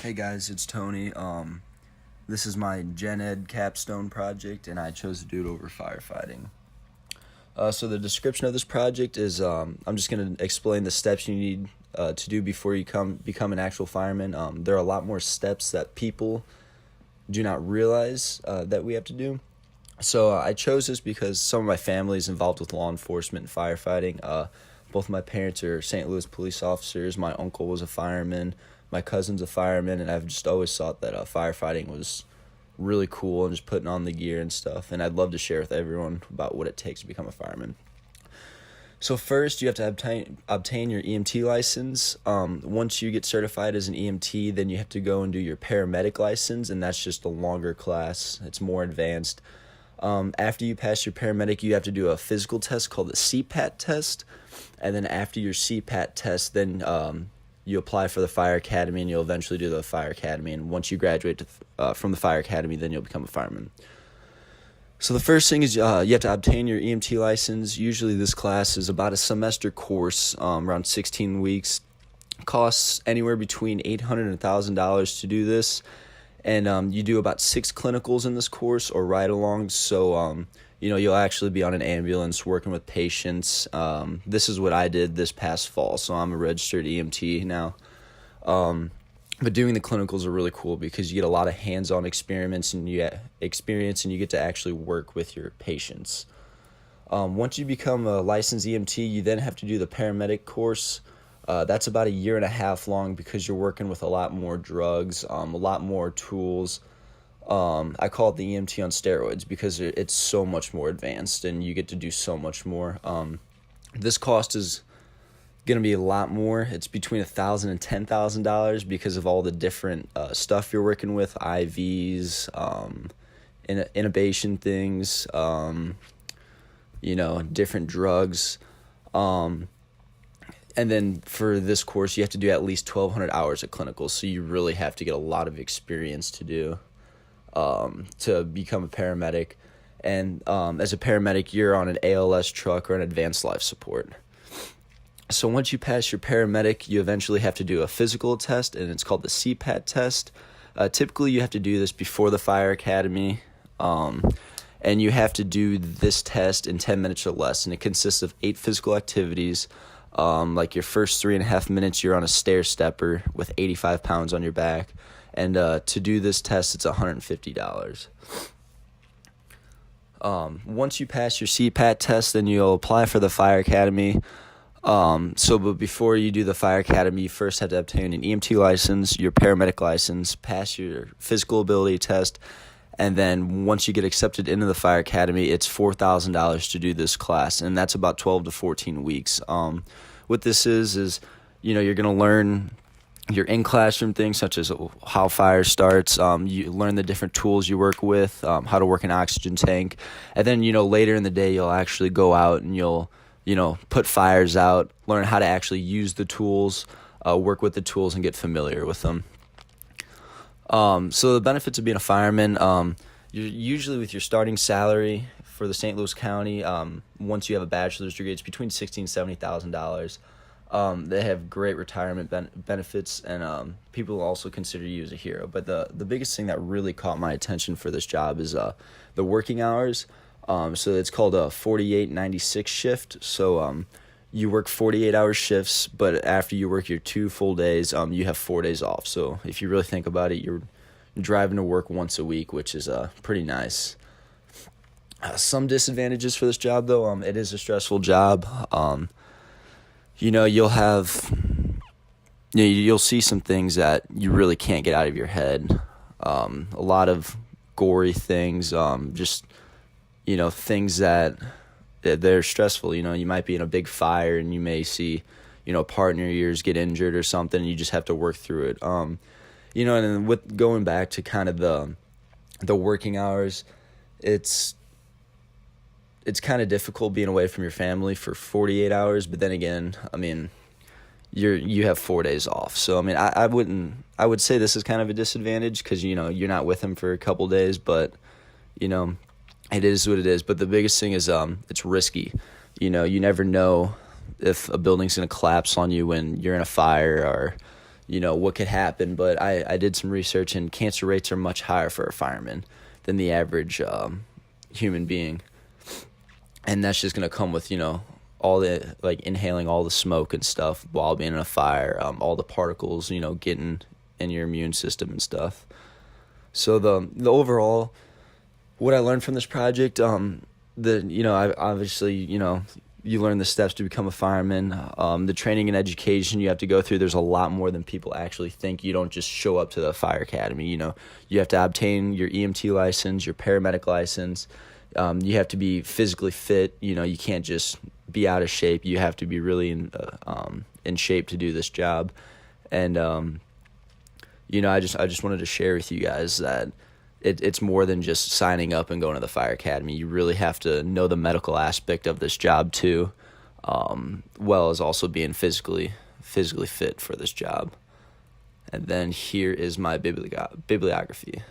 Hey guys, it's Tony. This is my Gen Ed capstone project, and I chose to do it over firefighting. So the description of this project is I'm just going to explain the steps you need to do before you become an actual fireman. There are a lot more steps that people do not realize that we have to do. So I chose this because some of my family is involved with law enforcement and firefighting. Both my parents are St. Louis police officers. My uncle was a fireman. My cousin's a fireman, and I've just always thought that firefighting was really cool and just putting on the gear and stuff. And I'd love to share with everyone about what it takes to become a fireman. So first, you have to obtain your EMT license. Once you get certified as an EMT, then you have to go and do your paramedic license, and that's just a longer class. It's more advanced. After you pass your paramedic, you have to do a physical test called the CPAT test. And then after your CPAT test, then you apply for the fire academy, and you'll eventually do the fire academy. And once you graduate from the fire academy, then you'll become a fireman. So the first thing is you have to obtain your EMT license. Usually this class is about a semester course, around 16 weeks. Costs anywhere between $800 and $1,000 to do this. And you do about 6 clinicals in this course or ride-alongs. So, you'll actually be on an ambulance working with patients. This is what I did this past fall, so I'm a registered EMT now. But doing the clinicals are really cool because you get a lot of hands-on experience and you get to actually work with your patients. Once you become a licensed EMT, you then have to do the paramedic course. That's about a year and a half long because you're working with a lot more drugs, a lot more tools. I call it the EMT on steroids because it's so much more advanced and you get to do so much more. This cost is going to be a lot more. It's between $1,000 and $10,000 because of all the different stuff you're working with, IVs, intubation things, different drugs. And then for this course, you have to do at least 1,200 hours of clinicals, so you really have to get a lot of experience to do to become a paramedic. And as a paramedic, you're on an ALS truck or an advanced life support. So once you pass your paramedic, you eventually have to do a physical test, and it's called the CPAT test. Typically, you have to do this before the fire academy, and you have to do this test in 10 minutes or less, and it consists of 8 physical activities. Like your first 3.5 minutes, you're on a stair stepper with 85 pounds on your back, and to do this test, it's $150. Once you pass your CPAT test, then you'll apply for the fire academy. But before you do the fire academy, you first have to obtain an EMT license, your paramedic license, pass your physical ability test, and then once you get accepted into the fire academy, it's $4,000 to do this class, and that's about 12 to 14 weeks. What this is you're going to learn your in-classroom things such as how fire starts. You learn the different tools you work with, how to work an oxygen tank, and then later in the day you'll actually go out and you'll put fires out, learn how to actually use the tools, work with the tools, and get familiar with them. So the benefits of being a fireman, you're usually with your starting salary for the St. Louis County, once you have a bachelor's degree, it's between $60,000 and $70,000. They have great retirement benefits, and people also consider you as a hero. But the biggest thing that really caught my attention for this job is the working hours. So it's called a 48-96 shift. So you work 48-hour shifts, but after you work your 2 full days, you have 4 days off. So if you really think about it, you're driving to work once a week, which is pretty nice. Some disadvantages for this job, though. It is a stressful job. You'll see some things that you really can't get out of your head. A lot of gory things, things that they're stressful. You might be in a big fire and you may see, a part in your ears get injured or something, and you just have to work through it. And then with going back to kind of the working hours, it's kind of difficult being away from your family for 48 hours, but then again, you have 4 days off. So, I would say this is kind of a disadvantage because, you're not with them for a couple days, but, it is what it is. But the biggest thing is it's risky. You never know if a building's going to collapse on you when you're in a fire, or, what could happen. But I did some research, and cancer rates are much higher for a fireman than the average human being. And that's just going to come with, all the, like, inhaling all the smoke and stuff while being in a fire, all the particles, getting in your immune system and stuff. So the overall, what I learned from this project, I obviously, you learn the steps to become a fireman, the training and education you have to go through. There's a lot more than people actually think. You don't just show up to the fire academy. You have to obtain your EMT license, your paramedic license. You have to be physically fit. You can't just be out of shape. You have to be really in shape to do this job. And I just wanted to share with you guys that it's more than just signing up and going to the fire academy. You really have to know the medical aspect of this job too, well as also being physically fit for this job. And then here is my bibliography.